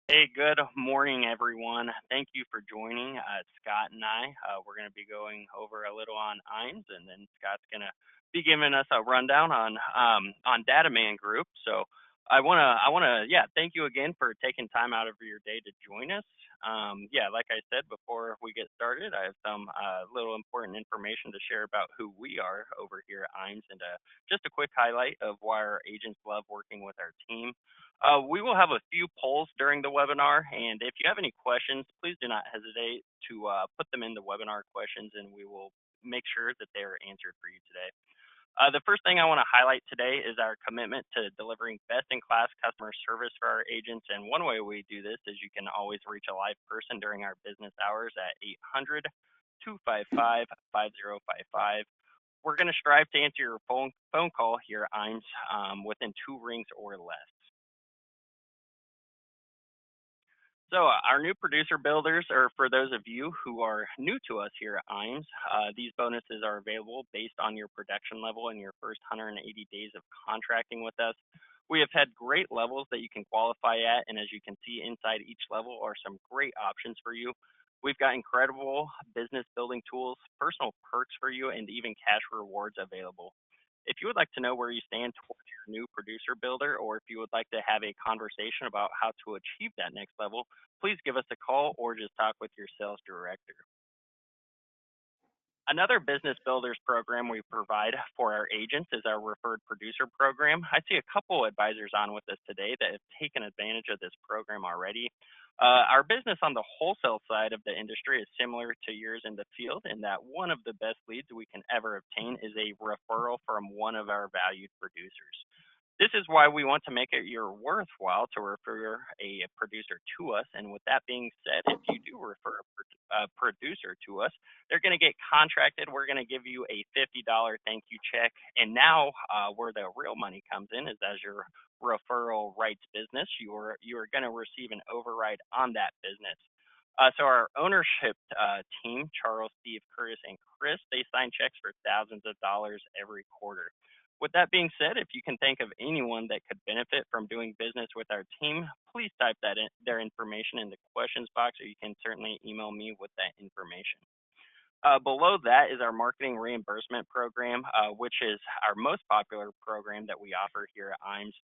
Hey, good morning, everyone. Thank you for joining. Scott and I, we're going to be going over a little on IMS, and then Scott's going to be giving us a rundown on Dataman Group. So yeah, thank you again for taking time out of your day to join us. Yeah, like I said before we get started, I have some little important information to share about who we are over here at IMS, and just a quick highlight of why our agents love working with our team. We will have a few polls during the webinar, and if you have any questions, please do not hesitate to put them in the webinar questions, and we will make sure that they are answered for you today. The first thing I want to highlight today is our commitment to delivering best-in-class customer service for our agents, and one way we do this is you can always reach a live person during our business hours at 800-255-5055. We're going to strive to answer your phone call here at IMS within 2 rings or less. So our new producer builders, or for those of you who are new to us here at IMS, these bonuses are available based on your production level in your first 180 days of contracting with us. We have had great levels that you can qualify at, and as you can see inside each level are some great options for you. We've got incredible business building tools, personal perks for you, and even cash rewards available. If you would like to know where you stand towards your new producer builder, or if you would like to have a conversation about how to achieve that next level, please give us a call or just talk with your sales director. Another business builders program we provide for our agents is our referred producer program. I see a couple advisors on with us today that have taken advantage of this program already. Our business on the wholesale side of the industry is similar to yours in the field in that one of the best leads we can ever obtain is a referral from one of our valued producers. This is why we want to make it your worthwhile to refer a producer to us. And with that being said, if you do refer a producer to us, they're going to get contracted. We're going to give you a $50 thank you check. And now, where the real money comes in is as your referral rights business, you are going to receive an override on that business. So our ownership team, Charles, Steve, Curtis, and Chris, they sign checks for thousands of dollars every quarter. With that being said, if you can think of anyone that could benefit from doing business with our team, please type their information in the questions box, or you can certainly email me with that information. Below that is our marketing reimbursement program, which is our most popular program that we offer here at IMS.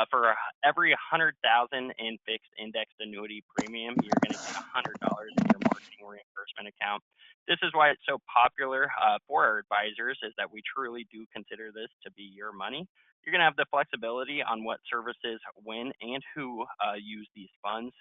For every 100,000 in fixed indexed annuity premium, you're going to get $100 in your marketing reimbursement account. This is why it's so popular for our advisors, is that we truly do consider this to be your money. You're going to have the flexibility on what services, when, and who use these funds.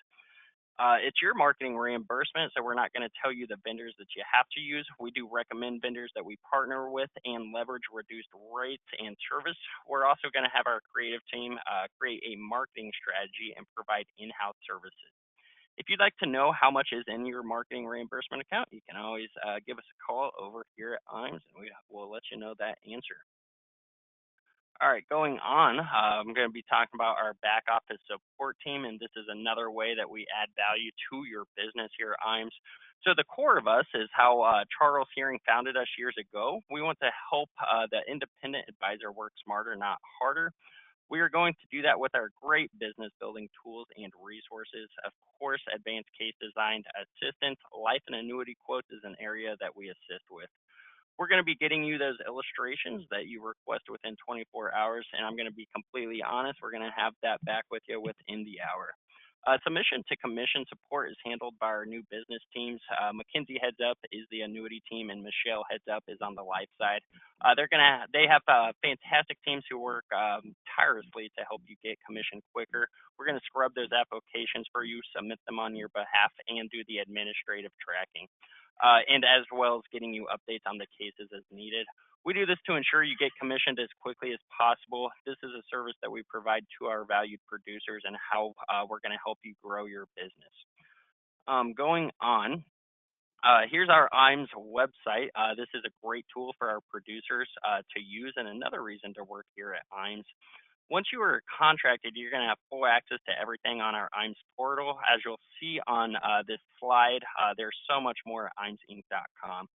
It's your marketing reimbursement, so we're not going to tell you the vendors that you have to use. We do recommend vendors that we partner with and leverage reduced rates and service. We're also going to have our creative team create a marketing strategy and provide in-house services. If you'd like to know how much is in your marketing reimbursement account, you can always give us a call over here at IMS, and we will let you know that answer. All right, going on, I'm going to be talking about our back office support team, and this is another way that we add value to your business here at IMS. So the core of us is how Charles Hearing founded us years ago. We want to help the independent advisor work smarter, not harder. We are going to do that with our great business building tools and resources. Of course, advanced case design assistance, life and annuity quotes is an area that we assist with. We're going to be getting you those illustrations that you request within 24 hours, and I'm going to be completely honest, we're going to have that back with you within the hour. Submission to commission support is handled by our new business teams. Mackenzie heads up is the annuity team, and Michelle heads up is on the life side. They have fantastic teams who work tirelessly to help you get commission quicker. We're going to scrub those applications for you, submit them on your behalf, and do the administrative tracking, and as well as getting you updates on the cases as needed. We do this to ensure you get commissioned as quickly as possible. This is a service that we provide to our valued producers and how we're going to help you grow your business. Going on, here's our IMS website. This is a great tool for our producers to use, and another reason to work here at IMS. Once you are contracted, you're going to have full access to everything on our IMS portal. As you'll see on this slide, there's so much more at IMSinc.com.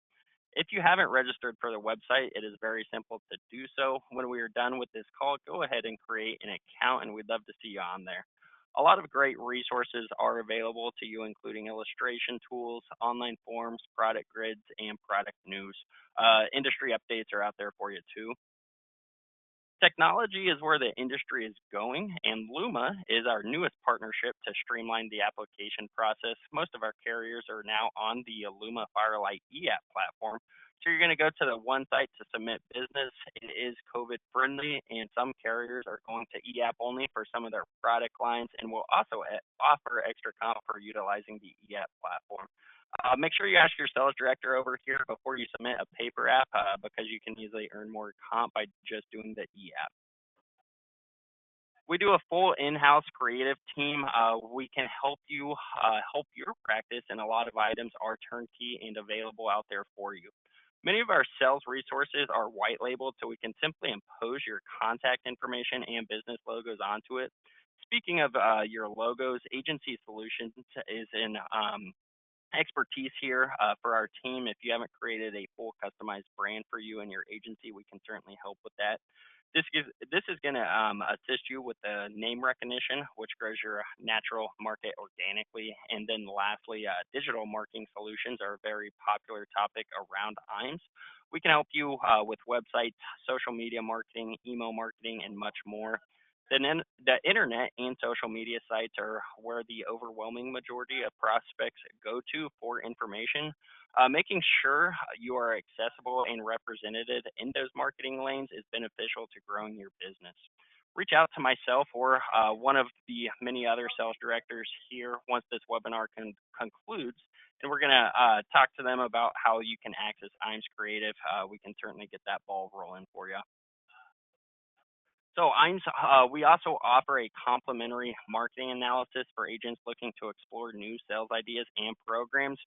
If you haven't registered for the website, it is very simple to do so. When we are done with this call, go ahead and create an account, and we'd love to see you on there. A lot of great resources are available to you, including illustration tools, online forums, product grids, and product news. Industry updates are out there for you too. Technology is where the industry is going, and Luma is our newest partnership to streamline the application process. Most of our carriers are now on the Luma Firelight e-app platform. So you're going to go to the one site to submit business. It is COVID friendly, and some carriers are going to e-app only for some of their product lines, and will also offer extra comp for utilizing the e-app platform. Make sure you ask your sales director over here before you submit a paper app because you can easily earn more comp by just doing the e-app. We do a full in-house creative team. We can help you help your practice, and a lot of items are turnkey and available out there for you. Many of our sales resources are white labeled, so we can simply impose your contact information and business logos onto it. Speaking of your logos, Agency Solutions is in expertise here for our team. If you haven't created a full customized brand for you and your agency, we can certainly help with that. This is going to assist you with the name recognition, which grows your natural market organically. And then lastly, digital marketing solutions are a very popular topic around IMS. We can help you with websites, social media marketing, email marketing, and much more. The internet and social media sites are where the overwhelming majority of prospects go to for information. Making sure you are accessible and represented in those marketing lanes is beneficial to growing your business. Reach out to myself or one of the many other sales directors here once this webinar concludes, and we're going to talk to them about how you can access IMS Creative. We can certainly get that ball rolling for you. So we also offer a complimentary marketing analysis for agents looking to explore new sales ideas and programs.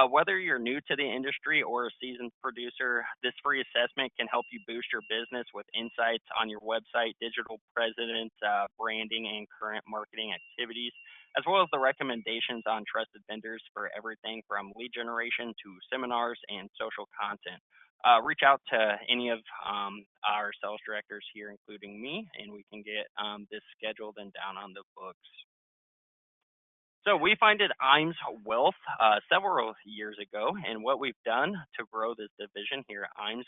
Whether you're new to the industry or a seasoned producer, this free assessment can help you boost your business with insights on your website, digital presence, branding, and current marketing activities, as well as the recommendations on trusted vendors for everything from lead generation to seminars and social content. Reach out to any of our sales directors here, including me, and we can get this scheduled and down on the books. So we founded IMS Wealth several years ago, and what we've done to grow this division here at IMS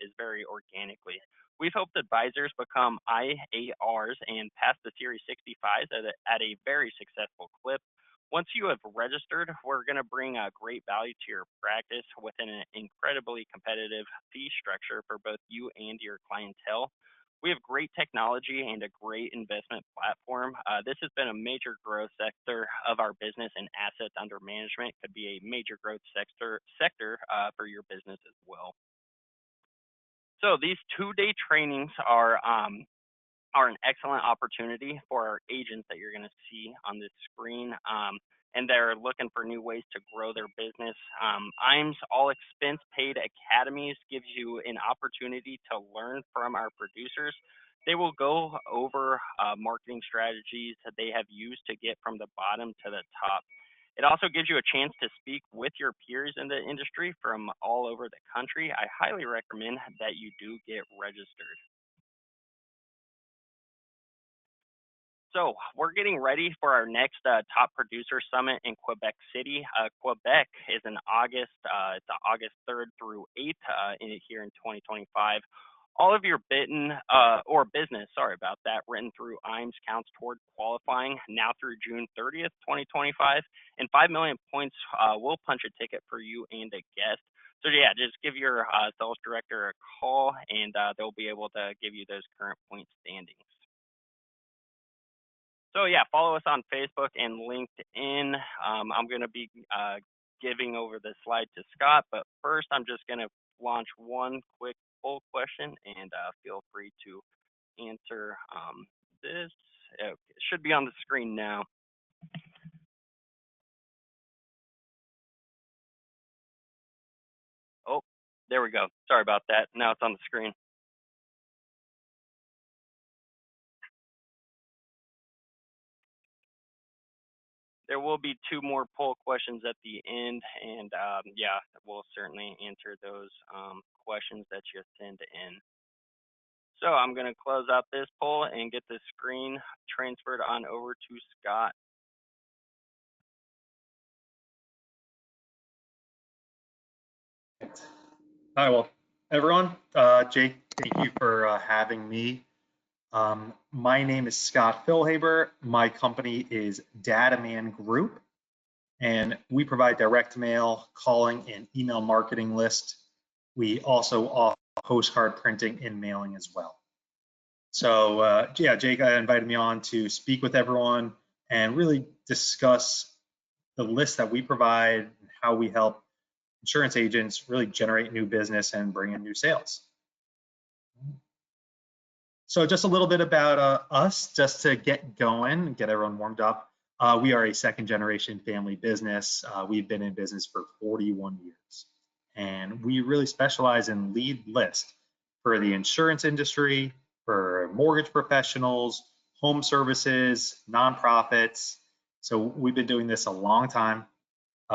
is very organically. We've helped advisors become IARs and pass the Series 65s at a very successful clip. Once you have registered, we're going to bring great value to your practice within an incredibly competitive fee structure for both you and your clientele. We have great technology and a great investment platform. This has been a major growth sector of our business, and assets under management could be a major growth sector for your business as well. So these two-day trainings are an excellent opportunity for our agents that you're going to see on this screen, and they're looking for new ways to grow their business. IMS All Expense Paid Academies gives you an opportunity to learn from our producers. They will go over marketing strategies that they have used to get from the bottom to the top. It also gives you a chance to speak with your peers in the industry from all over the country. I highly recommend that you do get registered. So we're getting ready for our next Top Producer Summit in Quebec City. Quebec is in August. It's August 3rd through 8th here in 2025. All of your business, written through IMS counts toward qualifying now through June 30th, 2025, and 5 million points will punch a ticket for you and a guest. So yeah, just give your sales director a call, and they'll be able to give you those current point standings. So yeah, follow us on Facebook and LinkedIn. I'm going to be giving over the slide to Scott, but first I'm just going to launch one quick poll question, and feel free to answer this. Okay, it should be on the screen now. Oh, there we go. Sorry about that. Now it's on the screen. There will be two more poll questions at the end, and yeah, we'll certainly answer those questions that you send in. So I'm going to close out this poll and get the screen transferred on over to Scott. Hi, well, everyone. Jake, thank you for having me. My name is Scott Filhaber. My company is Dataman Group, and we provide direct mail, calling, and email marketing lists. We also offer postcard printing and mailing as well. So, yeah, Jake invited me on to speak with everyone and really discuss the list that we provide and how we help insurance agents really generate new business and bring in new sales. So just a little bit about us, just to get going, get everyone warmed up. We are a second generation family business. We've been in business for 41 years. And we really specialize in lead list for the insurance industry, for mortgage professionals, home services, nonprofits. So we've been doing this a long time.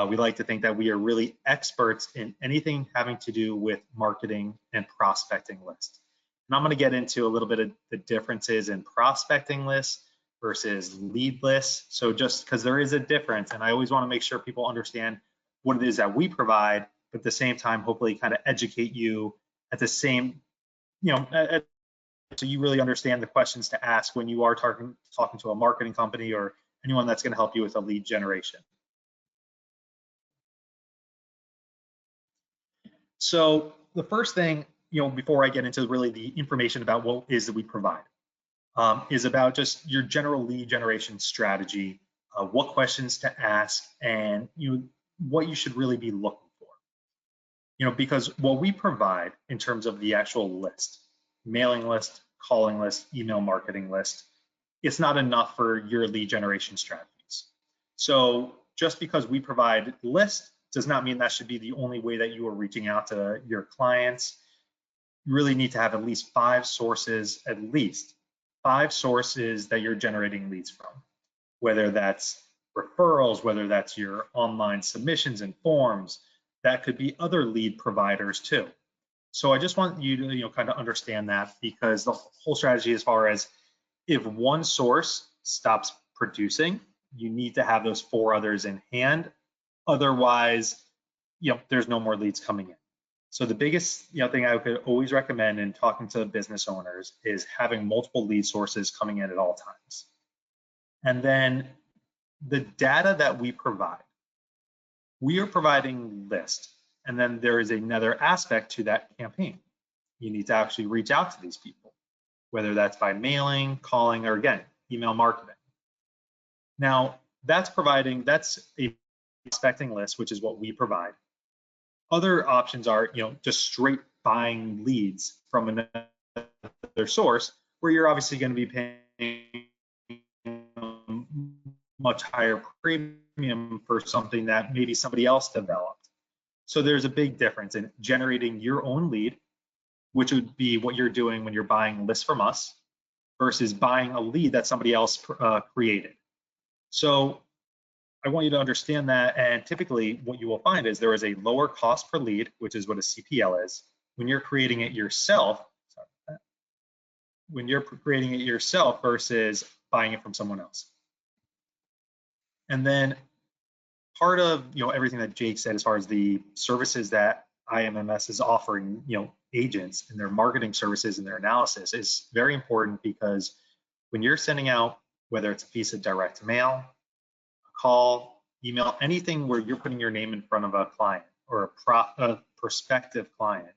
We like to think that we are really experts in anything having to do with marketing and prospecting lists. And I'm going to get into a little bit of the differences in prospecting lists versus lead lists. So just because there is a difference, and I always want to make sure people understand what it is that we provide, but at the same time, hopefully kind of educate you at the same, so you really understand the questions to ask when you are talking to a marketing company or anyone that's going to help you with a lead generation. So the first thing, before I get into really the information about what it is that we provide, is about just your general lead generation strategy, what questions to ask, and what you should really be looking for. Because what we provide in terms of the actual list, mailing list, calling list, email marketing list, it's not enough for your lead generation strategies. So just because we provide lists does not mean that should be the only way that you are reaching out to your clients. You really need to have at least five sources that you're generating leads from, whether that's referrals, whether that's your online submissions and forms. That could be other lead providers too. So I just want you to kind of understand that, because the whole strategy, as far as if one source stops producing, you need to have those four others in hand. Otherwise, there's no more leads coming in. So the biggest thing I could always recommend in talking to business owners is having multiple lead sources coming in at all times. And then the data that we provide, we are providing lists. And then there is another aspect to that campaign. You need to actually reach out to these people, whether that's by mailing, calling, or again, email marketing. Now, that's a prospecting list, which is what we provide. Other options are, just straight buying leads from another source, where you're obviously going to be paying much higher premium for something that maybe somebody else developed. So there's a big difference in generating your own lead, which would be what you're doing when you're buying lists from us, versus buying a lead that somebody else created. So I want you to understand that, and typically what you will find is there is a lower cost per lead, which is what a CPL is, when you're creating it yourself. When you're creating it yourself versus buying it from someone else. And then part of everything that Jake said as far as the services that IMMS is offering agents and their marketing services and their analysis is very important, because when you're sending out, whether it's a piece of direct mail, a call, email, anything where you're putting your name in front of a client or a prospective client,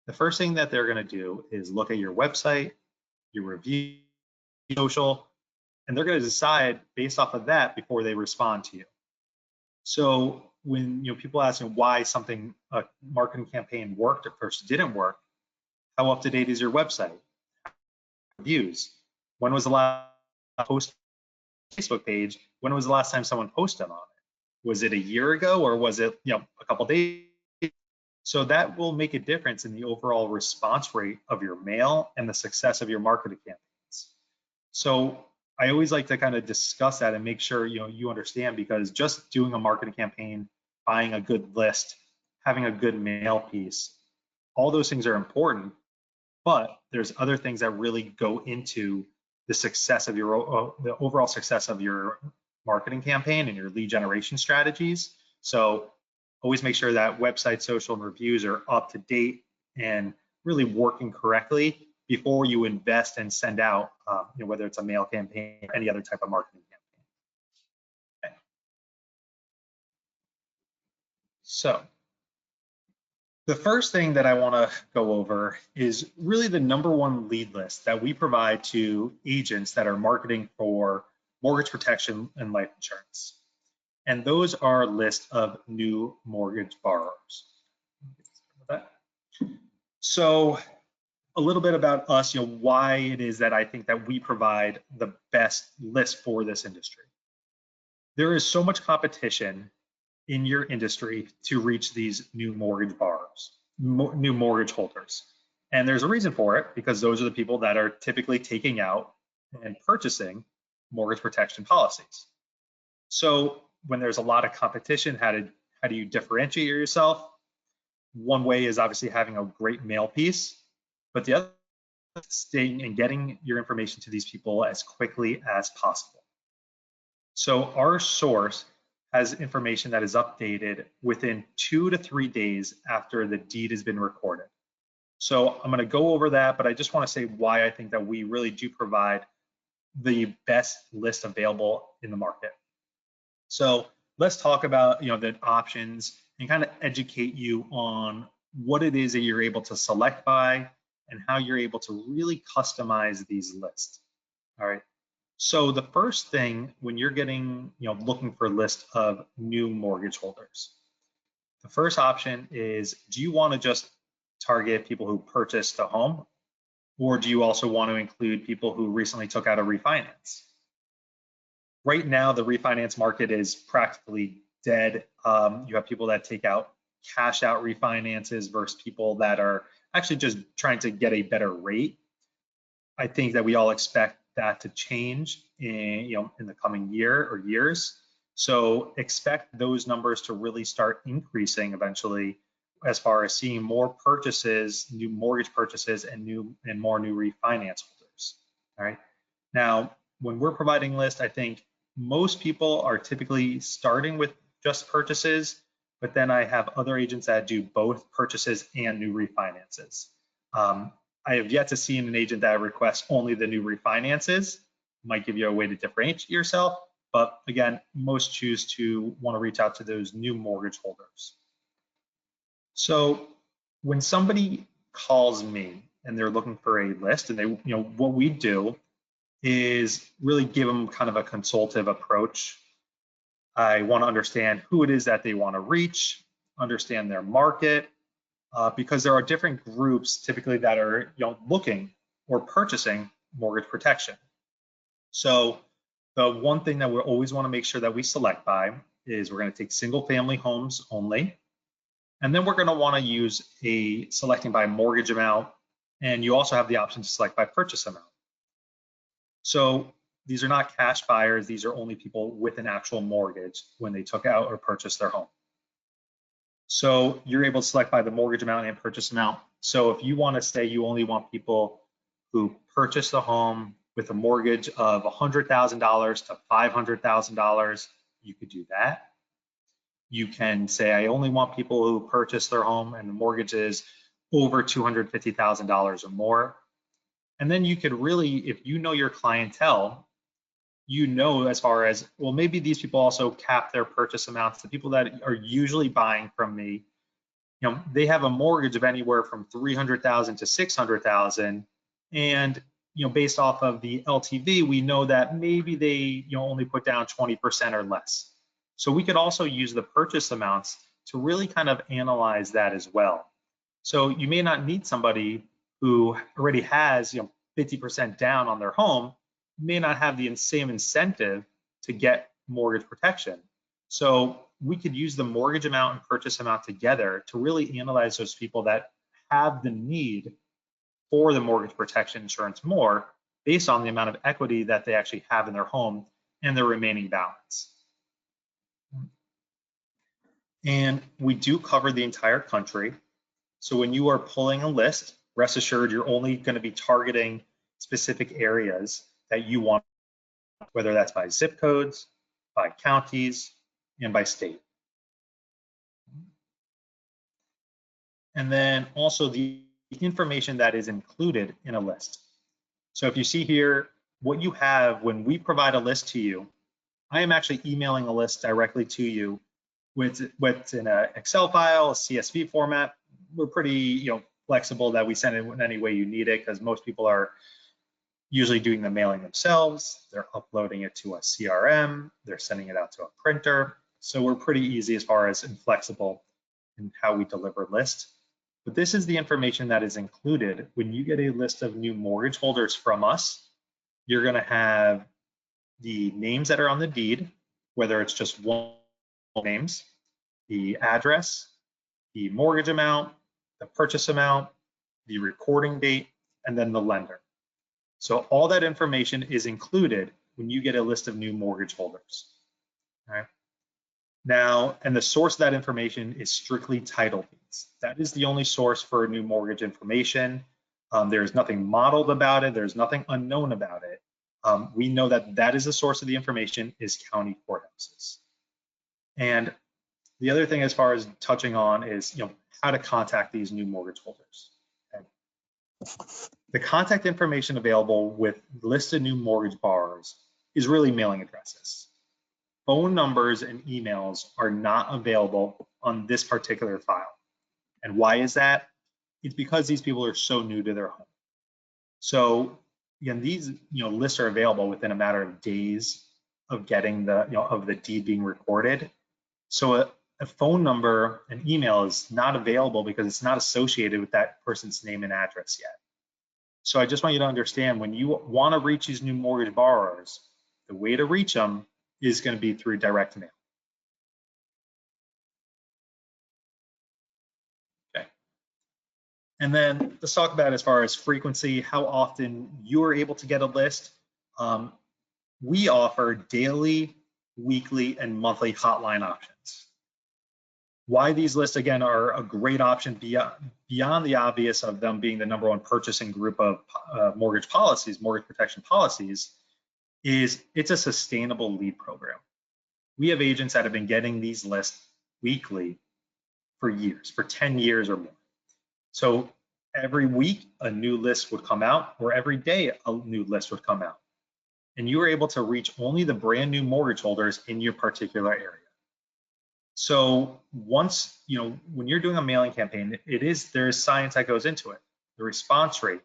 the first thing that they're going to do is look at your website, your review, social, and they're going to decide based off of that before they respond to you. So when people ask why a marketing campaign worked or first didn't work, how up to date is your website? Reviews. When was the last post on Facebook page? When was the last time someone posted on it? Was it a year ago, or was it a couple days? So that will make a difference in the overall response rate of your mail and the success of your marketing campaigns. So I always like to kind of discuss that and make sure you understand, because just doing a marketing campaign, buying a good list, having a good mail piece, all those things are important. but there's other things that really go into the success of your the overall success of your marketing campaign and your lead generation strategies. So always make sure that website, social, and reviews are up to date and really working correctly before you invest and send out, whether it's a mail campaign or any other type of marketing campaign. Okay. So the first thing that I want to go over is really the #1 lead list that we provide to agents that are marketing for mortgage protection and life insurance. And those are a list of new mortgage borrowers. So a little bit about us, why it is that I think that we provide the best list for this industry. There is so much competition in your industry to reach these new mortgage borrowers, new mortgage holders. And there's a reason for it, because those are the people that are typically taking out and purchasing mortgage protection policies. So when there's a lot of competition, how do you differentiate yourself? One way is obviously having a great mail piece, but the other is staying and getting your information to these people as quickly as possible. So our source has information that is updated within 2 to 3 days after the deed has been recorded. So I'm going to go over that, but I just want to say why I think that we really do provide the best list available in the market. So let's talk about the options and kind of educate you on what it is that you're able to select by and how you're able to really customize these lists. All right. So the first thing when you're getting, looking for a list of new mortgage holders, the first option is, do you want to just target people who purchased a home, or do you also want to include people who recently took out a refinance? Right now, the refinance market is practically dead. You have people that take out cash out refinances versus people that are actually just trying to get a better rate. I think that we all expect that to change in the coming year or years. So expect those numbers to really start increasing eventually, as far as seeing more purchases, new mortgage purchases, and more new refinance holders. All right. Now, when we're providing lists, I think most people are typically starting with just purchases, but then I have other agents that do both purchases and new refinances. I have yet to see an agent that requests only the new refinances. Might give you a way to differentiate yourself, but again, most choose to want to reach out to those new mortgage holders. So when somebody calls me and they're looking for a list, and they, what we do is really give them kind of a consultative approach. I want to understand who it is that they want to reach, understand their market, because there are different groups typically that are looking or purchasing mortgage protection. So the one thing that we always want to make sure that we select by is we're going to take single family homes only. And then we're going to want to use selecting by mortgage amount. And you also have the option to select by purchase amount. So these are not cash buyers. These are only people with an actual mortgage when they took out or purchased their home. So you're able to select by the mortgage amount and purchase amount. So if you want to say you only want people who purchase the home with a mortgage of $100,000 to $500,000, you could do that. You can say, I only want people who purchase their home and the mortgage is over $250,000 or more. And then you could really, if you know your clientele, as far as, well, maybe these people also cap their purchase amounts. The people that are usually buying from me, they have a mortgage of anywhere from $300,000 to $600,000. And, based off of the LTV, we know that maybe they, only put down 20% or less. So we could also use the purchase amounts to really kind of analyze that as well. So you may not need somebody who already has 50% down on their home, may not have the same incentive to get mortgage protection. So we could use the mortgage amount and purchase amount together to really analyze those people that have the need for the mortgage protection insurance more based on the amount of equity that they actually have in their home and their remaining balance. And we do cover the entire country. So when you are pulling a list, rest assured you're only going to be targeting specific areas that you want, whether that's by zip codes, by counties, and by state. And then also the information that is included in a list. So if you see here, what you have when we provide a list to you, I am actually emailing a list directly to you with in an Excel file, a CSV format. We're pretty flexible that we send it in any way you need it, because most people are usually doing the mailing themselves. They're uploading it to a CRM. They're sending it out to a printer. So we're pretty easy as far as flexible in how we deliver lists. But this is the information that is included when you get a list of new mortgage holders from us. You're going to have the names that are on the deed, whether it's just one names, the address, the mortgage amount, the purchase amount, the recording date, and then the lender. So all that information is included when you get a list of new mortgage holders. All right. Now, and the source of that information is strictly title deeds. That is the only source for new mortgage information. There's nothing modeled about it. There's nothing unknown about it. We know that that is the source of the information is county courthouses. And the other thing as far as touching on is how to contact these new mortgage holders. Okay. The contact information available with listed new mortgage borrowers is really mailing addresses. Phone numbers and emails are not available on this particular file. And why is that? It's because these people are so new to their home. So again, these lists are available within a matter of days of getting of the deed being recorded. So a phone number and email is not available because it's not associated with that person's name and address yet. So I just want you to understand, when you want to reach these new mortgage borrowers, the way to reach them is going to be through direct mail. Okay. And then let's talk about as far as frequency, how often you are able to get a list. We offer daily, weekly, and monthly hotline options. Why these lists, again, are a great option beyond the obvious of them being the #1 purchasing group of mortgage policies, mortgage protection policies, is it's a sustainable lead program. We have agents that have been getting these lists weekly for years, for 10 years or more. So every week a new list would come out, or every day a new list would come out. And you were able to reach only the brand new mortgage holders in your particular area. So once, when you're doing a mailing campaign, there's science that goes into it. The response rate,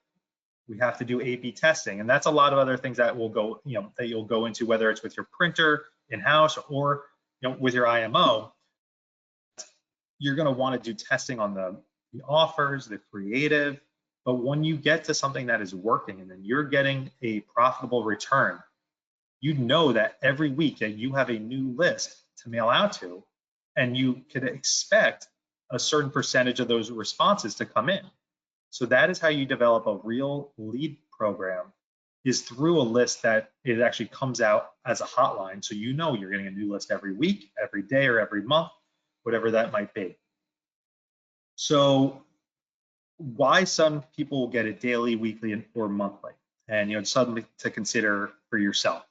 we have to do A/B testing, and that's a lot of other things that will go, that you'll go into, whether it's with your printer in-house or with your IMO. You're going to want to do testing on the offers, the creative, but when you get to something that is working and then you're getting a profitable return, you know that every week that you have a new list to mail out to, and you could expect a certain percentage of those responses to come in. So that is how you develop a real lead program, is through a list that it actually comes out as a hotline. So you're getting a new list every week, every day, or every month, whatever that might be. So why some people will get it daily, weekly, or monthly, and it's something to consider for yourself.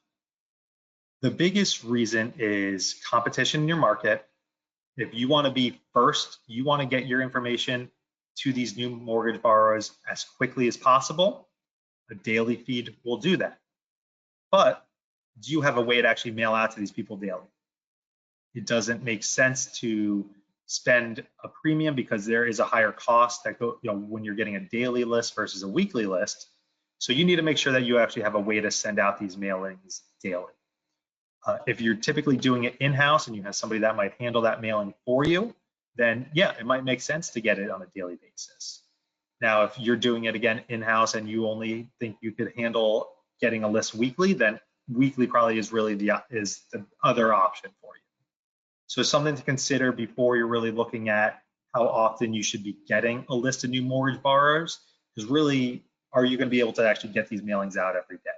The biggest reason is competition in your market. If you want to be first, you want to get your information to these new mortgage borrowers as quickly as possible, a daily feed will do that. But do you have a way to actually mail out to these people daily? It doesn't make sense to spend a premium because there is a higher cost that when you're getting a daily list versus a weekly list. So you need to make sure that you actually have a way to send out these mailings daily. If you're typically doing it in-house and you have somebody that might handle that mailing for you, then yeah, it might make sense to get it on a daily basis. Now, if you're doing it again in-house and you only think you could handle getting a list weekly, then weekly probably is really the other option for you. So something to consider before you're really looking at how often you should be getting a list of new mortgage borrowers is really, are you going to be able to actually get these mailings out every day?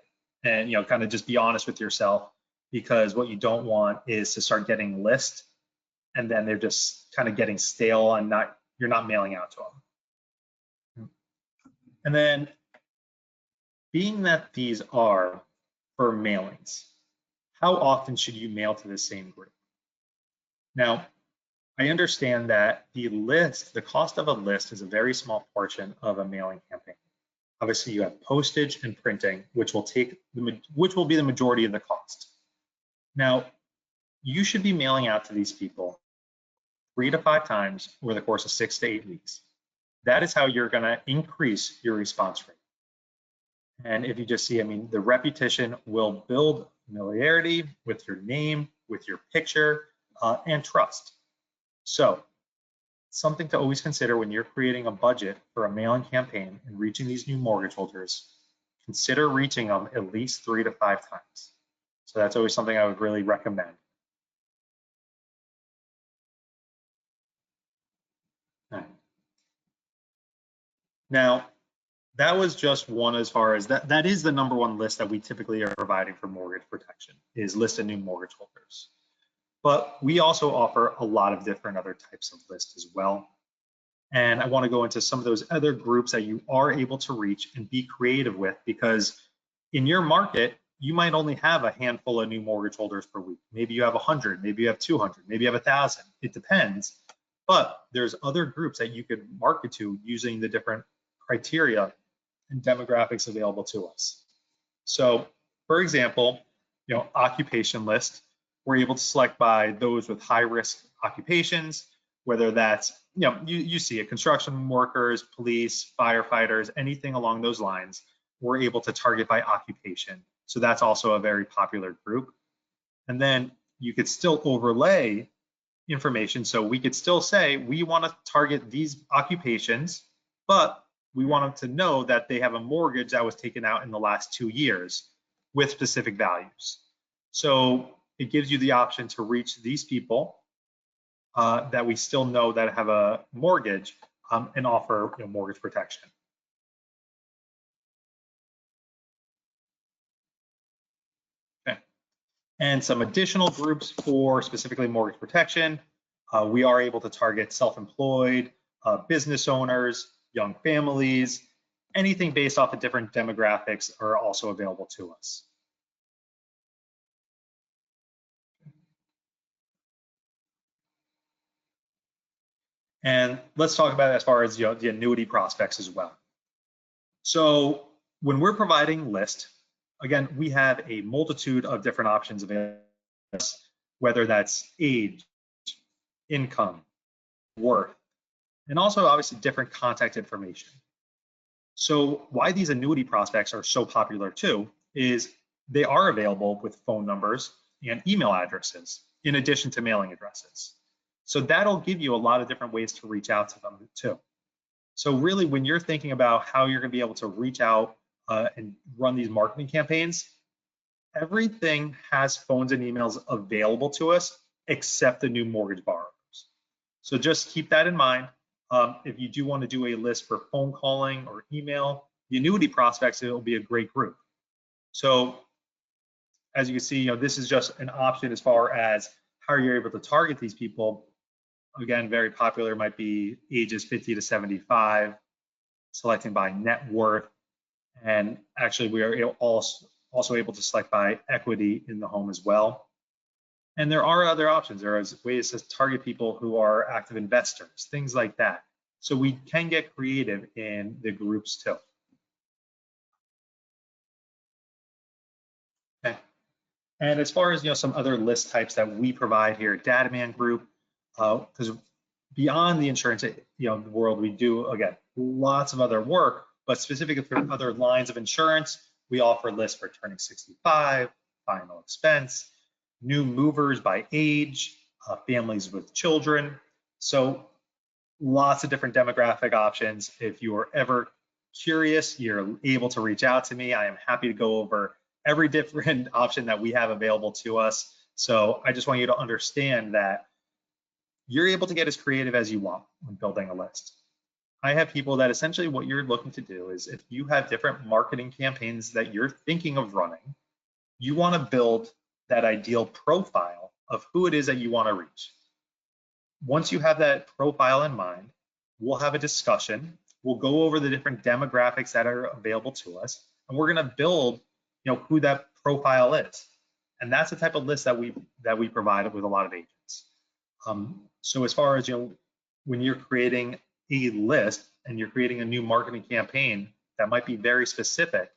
And kind of just be honest with yourself, because what you don't want is to start getting lists and then they're just kind of getting stale and you're not mailing out to them. And then, being that these are for mailings, how often should you mail to the same group? Now, I understand that the cost of a list is a very small portion of a mailing campaign. Obviously, you have postage and printing, which will be the majority of the cost. Now, you should be mailing out to these people 3 to 5 times over the course of 6 to 8 weeks. That is how you're going to increase your response rate. And if you just see, I mean, the repetition will build familiarity with your name, with your picture, and trust. So, something to always consider when you're creating a budget for a mailing campaign and reaching these new mortgage holders, consider reaching them at least 3 to 5 times. So that's always something I would really recommend. All right. Now, that was just one as far as that is the number one list that we typically are providing for mortgage protection, is list of new mortgage holders. But we also offer a lot of different other types of lists as well. And I want to go into some of those other groups that you are able to reach and be creative with, because in your market, you might only have a handful of new mortgage holders per week. Maybe you have 100, maybe you have 200, maybe you have 1,000. It depends. But there's other groups that you could market to using the different criteria and demographics available to us. So, for example, occupation list, we're able to select by those with high risk occupations, whether that's, you see it, construction workers, police, firefighters, anything along those lines, we're able to target by occupation. So that's also a very popular group. And then you could still overlay information. So we could still say, we want to target these occupations, but we want them to know that they have a mortgage that was taken out in the last 2 years with specific values. So it gives you the option to reach these people that we still know that have a mortgage and offer mortgage protection. Okay. And some additional groups for specifically mortgage protection. We are able to target self-employed, business owners, young families, anything based off of different demographics are also available to us. And let's talk about it as far as the annuity prospects as well. So when we're providing list, again, we have a multitude of different options available, whether that's age, income, worth, and also obviously different contact information. So why these annuity prospects are so popular too is they are available with phone numbers and email addresses in addition to mailing addresses. So that'll give you a lot of different ways to reach out to them too. So really, when you're thinking about how you're going to be able to reach out and run these marketing campaigns, everything has phones and emails available to us except the new mortgage borrowers. So just keep that in mind. If you do want to do a list for phone calling or email, the annuity prospects, it will be a great group. So as you can see, this is just an option as far as how you're able to target these people. Again, very popular might be ages 50 to 75, selecting by net worth. And actually, we are also able to select by equity in the home as well. And there are other options. There are ways to target people who are active investors, things like that. So we can get creative in the groups too. Okay. And as far as some other list types that we provide here at Dataman Group, because beyond the insurance world, we do, again, lots of other work, but specifically for other lines of insurance, we offer lists for turning 65, final expense, new movers by age, families with children. So lots of different demographic options. If you are ever curious, you're able to reach out to me. I am happy to go over every different option that we have available to us. So I just want you to understand that you're able to get as creative as you want when building a list. I have people that essentially what you're looking to do is, if you have different marketing campaigns that you're thinking of running, you want to build that ideal profile of who it is that you want to reach. Once you have that profile in mind, we'll have a discussion we'll go over the different demographics that are available to us, and we're going to build, who that profile is. And that's the type of list that we provide with a lot of agents. So as far as, when you're creating a list and you're creating a new marketing campaign that might be very specific,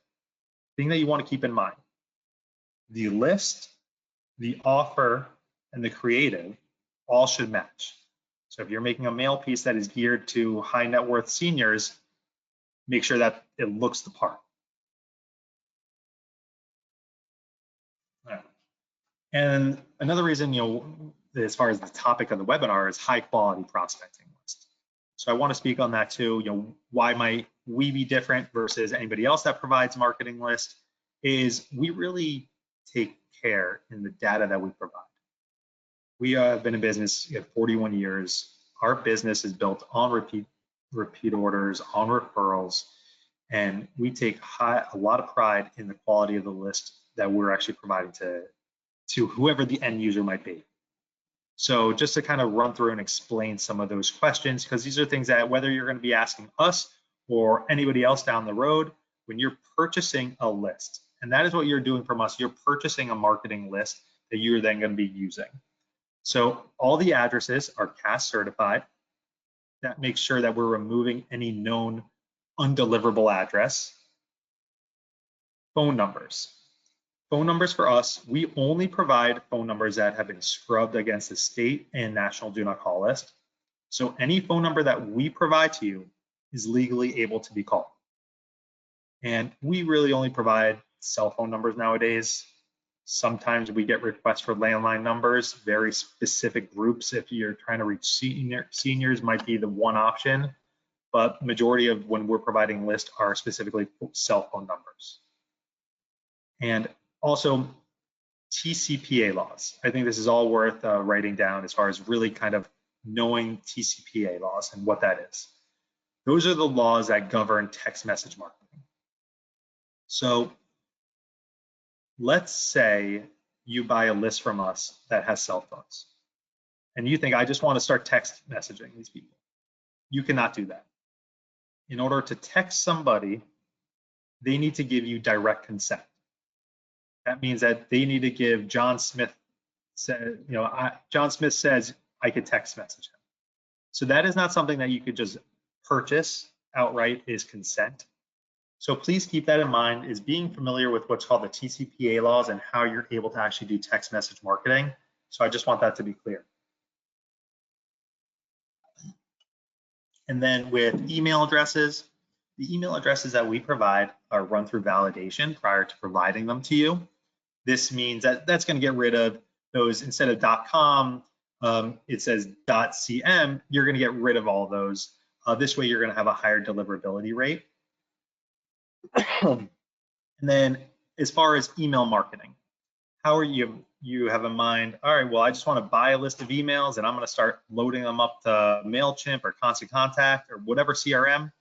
thing that you want to keep in mind, the list, the offer, and the creative all should match. So if you're making a mail piece that is geared to high net worth seniors, make sure that it looks the part. And another reason, as far as the topic of the webinar, is high quality prospecting list. So I want to speak on that too. Why might we be different versus anybody else that provides marketing list? Is we really take care in the data that we provide. We have been in business 41 years. Our business is built on repeat orders, on referrals, and we take a lot of pride in the quality of the list that we're actually providing to whoever the end user might be. So just to kind of run through and explain some of those questions, because these are things that whether you're going to be asking us or anybody else down the road, when you're purchasing a list, and that is what you're doing from us, you're purchasing a marketing list that you're then going to be using. So all the addresses are CAS certified. That makes sure that we're removing any known undeliverable address. Phone numbers. Phone numbers for us, we only provide phone numbers that have been scrubbed against the state and national do not call list. So any phone number that we provide to you is legally able to be called. And we really only provide cell phone numbers nowadays. Sometimes we get requests for landline numbers, very specific groups. If you're trying to reach seniors might be the one option, but majority of when we're providing lists are specifically cell phone numbers. And also TCPA laws. I think this is all worth writing down as far as really kind of knowing TCPA laws and what that is. Those are the laws that govern text message marketing. So let's say you buy a list from us that has cell phones and you think, I just want to start text messaging these people. You cannot do that. In order to text somebody, they need to give you direct consent. That means that they need to give John Smith John Smith says I could text message him. So that is not something that you could just purchase outright, is consent. So please keep that in mind, is being familiar with what's called the TCPA laws and how you're able to actually do text message marketing. So I just want that to be clear. And then with email addresses, the email addresses that we provide are run through validation prior to providing them to you. This means that that's going to get rid of those. Instead of .com, it says .cm. You're going to get rid of all those. This way, you're going to have a higher deliverability rate. And then, as far as email marketing, how are you have in mind? All right, well, I just want to buy a list of emails, and I'm going to start loading them up to MailChimp or Constant Contact or whatever CRM.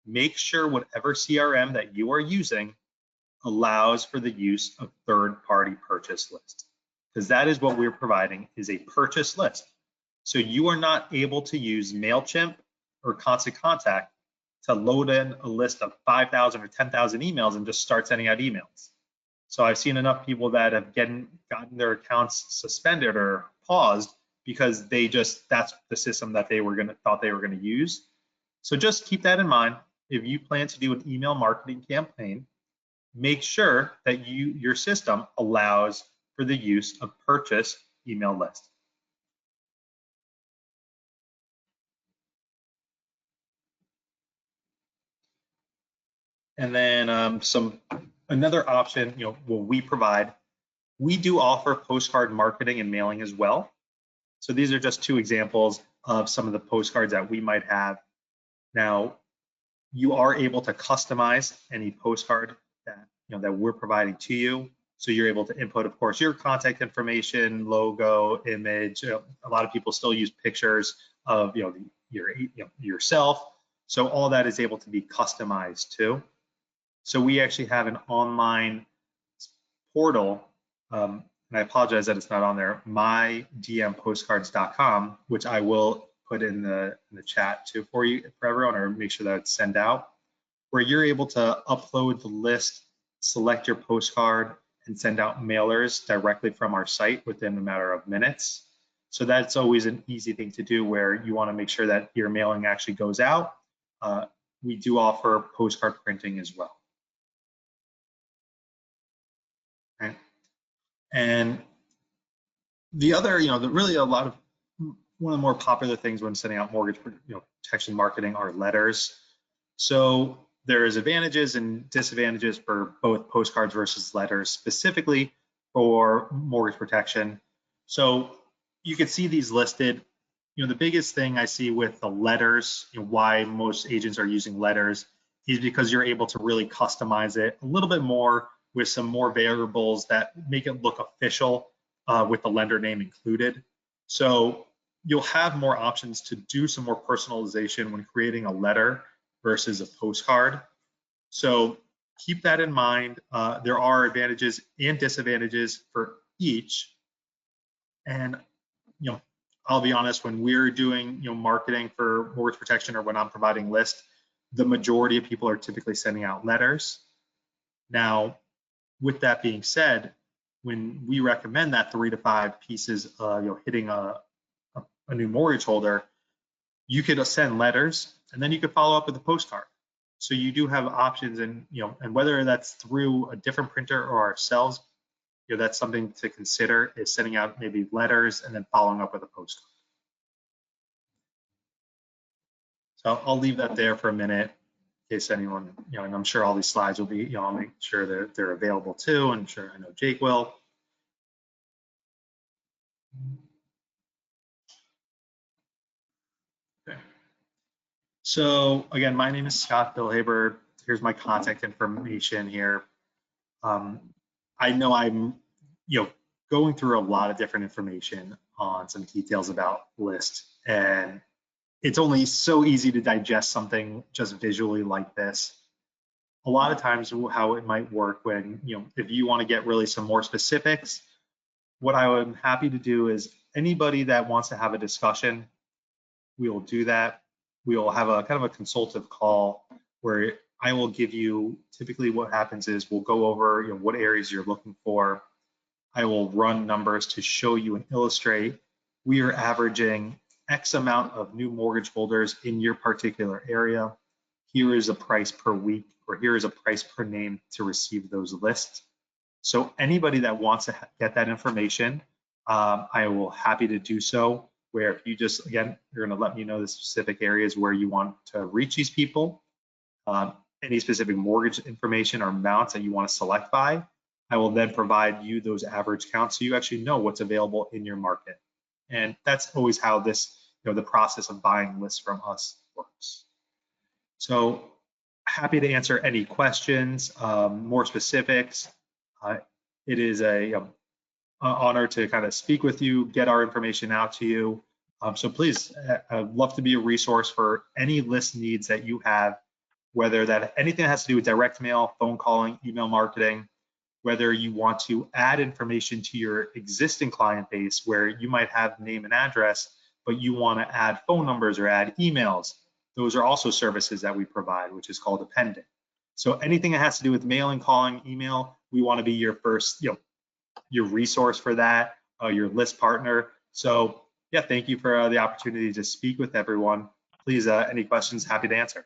Make sure whatever CRM that you are using allows for the use of third-party purchase lists, because that is what we're providing, is a purchase list. So you are not able to use MailChimp or Constant Contact to load in a list of 5,000 or 10,000 emails and just start sending out emails. So I've seen enough people that have gotten their accounts suspended or paused because that's the system that they thought they were gonna use. So just keep that in mind. If you plan to do an email marketing campaign, make sure that your system allows for the use of purchase email list. And then another option, what we provide, we do offer postcard marketing and mailing as well. So these are just two examples of some of the postcards that we might have. Now, you are able to customize any postcard that we're providing to you. So you're able to input, of course, your contact information, logo, image. A lot of people still use pictures of yourself. So all that is able to be customized too. So we actually have an online portal, and I apologize that it's not on there, mydmpostcards.com, which I will put in the chat too for everyone, or make sure that it's sent out, where you're able to upload the list, select your postcard, and send out mailers directly from our site within a matter of minutes. So that's always an easy thing to do where you want to make sure that your mailing actually goes out. We do offer postcard printing as well. Okay. And the other, really a lot of one of the more popular things when sending out mortgage, protection marketing are letters. So there is advantages and disadvantages for both postcards versus letters, specifically for mortgage protection. So you can see these listed. The biggest thing I see with the letters, why most agents are using letters, is because you're able to really customize it a little bit more with some more variables that make it look official with the lender name included. So you'll have more options to do some more personalization when creating a letter versus a postcard. So keep that in mind. There are advantages and disadvantages for each. And I'll be honest, when we're doing marketing for mortgage protection or when I'm providing lists, the majority of people are typically sending out letters. Now, with that being said, when we recommend that 3 to 5 pieces, hitting a new mortgage holder, you could send letters and then you could follow up with a postcard. So you do have options, and and whether that's through a different printer or ourselves, that's something to consider, is sending out maybe letters and then following up with a postcard. So I'll leave that there for a minute in case anyone, and I'm sure all these slides will be, I'll make sure they're available too, and sure I know Jake will. Okay. So again, my name is Scott Filhaber. Here's my contact information here. I know I'm, going through a lot of different information on some details about list, and it's only so easy to digest something just visually like this. A lot of times how it might work when, if you want to get really some more specifics, what I'm happy to do is anybody that wants to have a discussion, we will do that. We will have a kind of a consultative call where I will give you, typically what happens is we'll go over what areas you're looking for. I will run numbers to show you and illustrate we are averaging X amount of new mortgage holders in your particular area. Here is a price per week, or here is a price per name to receive those lists. So anybody that wants to get that information, I will happy to do so. Where if you just, again, you're going to let me know the specific areas where you want to reach these people, any specific mortgage information or amounts that you want to select by, I will then provide you those average counts so you actually know what's available in your market. And that's always how this, the process of buying lists from us works. So happy to answer any questions, more specifics. It is an honor to kind of speak with you, get our information out to you. So please, I'd love to be a resource for any list needs that you have, whether that anything that has to do with direct mail, phone calling, email marketing, whether you want to add information to your existing client base where you might have name and address, but you want to add phone numbers or add emails. Those are also services that we provide, which is called appending. So anything that has to do with mailing, calling, email, we want to be your first, your resource for that, your list partner. So yeah, thank you for the opportunity to speak with everyone. Please, any questions, happy to answer.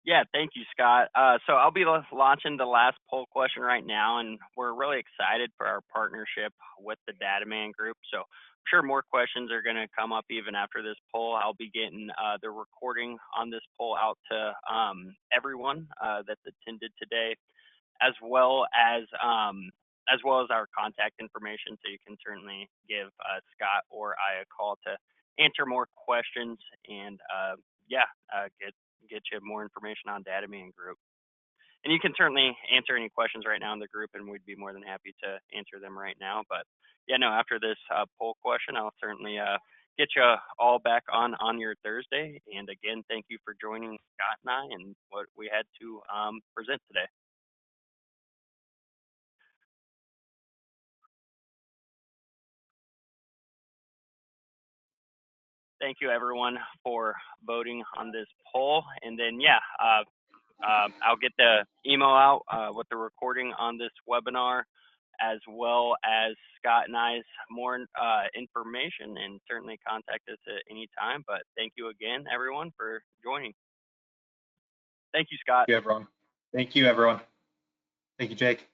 Yeah, thank you, Scott. So I'll be launching the last poll question right now, and we're really excited for our partnership with the Dataman Group. So I'm sure more questions are going to come up even after this poll. I'll be getting the recording on this poll out to everyone that's attended today, as well as our contact information. So you can certainly give Scott or I a call to answer more questions and get you more information on Dataman Group. And you can certainly answer any questions right now in the group, and we'd be more than happy to answer them right now. But yeah, no, after this poll question, I'll certainly get you all back on your Thursday. And again, thank you for joining Scott and I and what we had to present today. Thank you everyone for voting on this poll. And then, yeah, I'll get the email out with the recording on this webinar, as well as Scott and I's more information, and certainly contact us at any time. But thank you again, everyone, for joining. Thank you, Scott. Thank you, everyone. Thank you, everyone. Thank you, Jake.